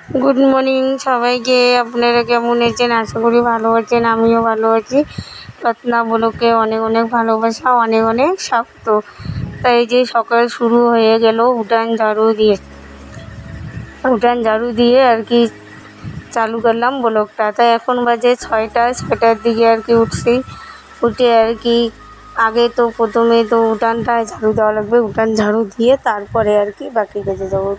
Good morning সবাইকে। আপনারা কেমন আছেন? আশা করি ভালো আছেন। আমিও ভালো আছি। রত্না ব্লগে অনেক অনেক ভালোবাসা, অনেক অনেক স্বাগত। তাই যে সকাল শুরু হয়ে গেল উঠান ঝাড়ু দিয়ে আর কি চালু করলাম ব্লগটা। তাই এখন বাজে 6টার দিকে আর কি উঠে আর কি আগে তো প্রথমে তো উঠানটা ঝাড়ু দেওয়া লাগবে। উঠান ঝাড়ু দিয়ে তারপরে আর কি বাকি কাজে যাবো।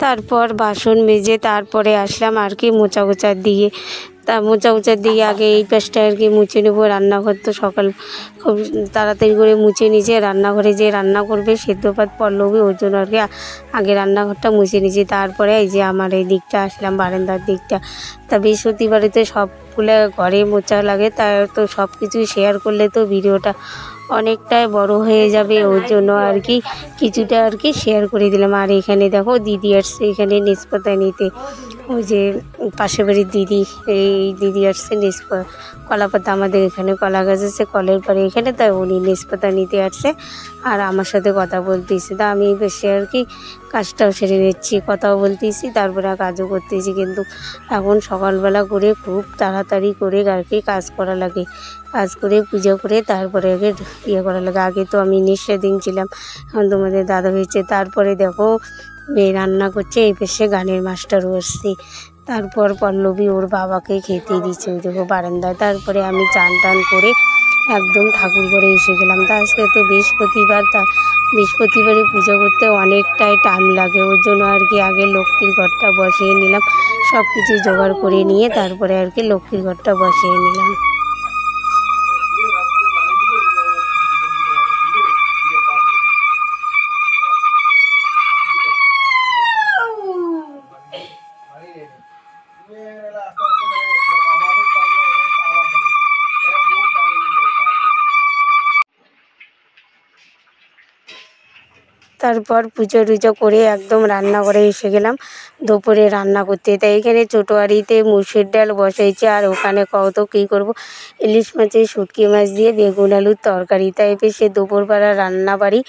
তারপর বাসন মেজে তারপরে আসলাম আর কি মোচার দিকে আগে এই পাশটা আর কি মুছে নেবো। রান্নাঘর তো সকাল খুব তাড়াতাড়ি করে মুছে নিয়েছে। রান্নাঘরে যে রান্না করবে সেদ্ধ ভাত পল্লবী, ওর জন্য আর কি আগে রান্নাঘরটা মুছে নিয়েছি। তারপরে এই যে আমার এই দিকটা আসলাম, বারান্দার দিকটা। তা বৃহস্পতিবারে তো সবগুলো ঘরে মোচা লাগে, তাই তো সব কিছুই শেয়ার করলে তো ভিডিওটা অনেকটাই বড় হয়ে যাবে, ওর জন্য আর কি কিছুটা আর কি শেয়ার করে দিলাম। আর এখানে দেখো দিদি আসছে এখানে নেসপাতা নিতে। ওই যে পাশের বাড়ির দিদি, এই দিদি আসছে কলা পাতা, আমাদের এখানে কলা গাছ আছে কলের পরে এখানে, তাই উনি নেসপাতা নিতে আসছে আর আমার সাথে কথা বলতেছি। তা আমি বেশি আর কি কাজটাও সেরে নিচ্ছি, কথাও বলতেছি, তারপরে কাজও করতেছি। কিন্তু এখন সকালবেলা করে খুব তাড়াতাড়ি করে আর কি কাজ করা লাগে। কাজ করে পুজো করে তারপরে আগে করা লাগে। আগে তো আমি নিঃস্বাধীন ছিলাম, এখন তোমাদের দাদা হয়েছে। তারপরে দেখো মেয়ে রান্না করছে, এই পাশে গানের মাস্টারও আসছে। তারপর পল্লবী ওর বাবাকে খেতে দিচ্ছে ওই দেখো বারান্দায়। তারপরে আমি চান টান করে একদম ঠাকুর ঘরে এসে গেলাম। তা আজকে তো বৃহস্পতিবার, তা বৃহস্পতিবারে পুজো করতে অনেকটাই টাইম লাগে, ওর জন্য আর কি আগে লক্ষ্মীর ঘরটা বসিয়ে নিলাম। সব কিছু জোগাড় করে নিয়ে তারপরে আর কি লক্ষ্মীর ঘরটা বসিয়ে নিলাম। তারপর পুজো টুজো করে একদম রান্নাঘরে এসে গেলাম দুপুরে রান্না করতে। তাই এখানে ছোটো হাঁড়িতে মুসুর ডাল বসাইছে, আর ওখানে কত কী করব, ইলিশ মাছের শুটকি মাছ দিয়ে বেগুন আলুর তরকারি। তাই সে দুপুরবেলা রান্নাবাড়ি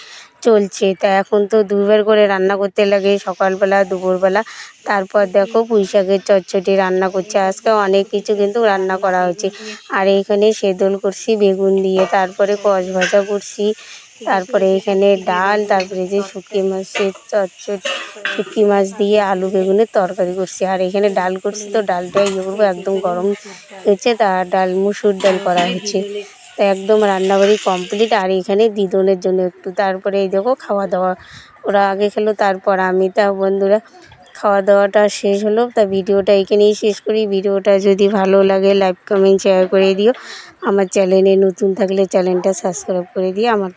চলছে। তা এখন তো দুবার করে রান্না করতে লাগে, সকালবেলা দুপুরবেলা। তারপর দেখো পুঁই শাকের চচ্চড়ি রান্না করছে। আজকে অনেক কিছু কিন্তু রান্না করা হয়েছে। আর এইখানে সেদল করছি বেগুন দিয়ে, তারপরে কষ ভাজা করছি, তারপরে এখানে ডাল, তারপরে যে শুটকি মাছের শুটকি মাছ দিয়ে আলু বেগুনের তরকারি করছি। আর এখানে ডাল করছি, তো ডালটা ইয়ে করবো, একদম গরম হয়েছে, তা মুসুর ডাল করা হয়েছে। তা একদম রান্নাবাড়ি কমপ্লিট। আর এখানে দিদনের জন্য একটু, তারপরে এই দেখো খাওয়া দাওয়া ওরা আগে খেলো, তারপর আমি। তা বন্ধুরা খাওয়া দাওয়াটা শেষ হলো। তা ভিডিওটা এখানেই শেষ করি। ভিডিওটা যদি ভালো লাগে লাইক কমেন্ট শেয়ার করে দিও। আমার চ্যানেলে নতুন থাকলে চ্যানেলটা সাবস্ক্রাইব করে দিও। আমার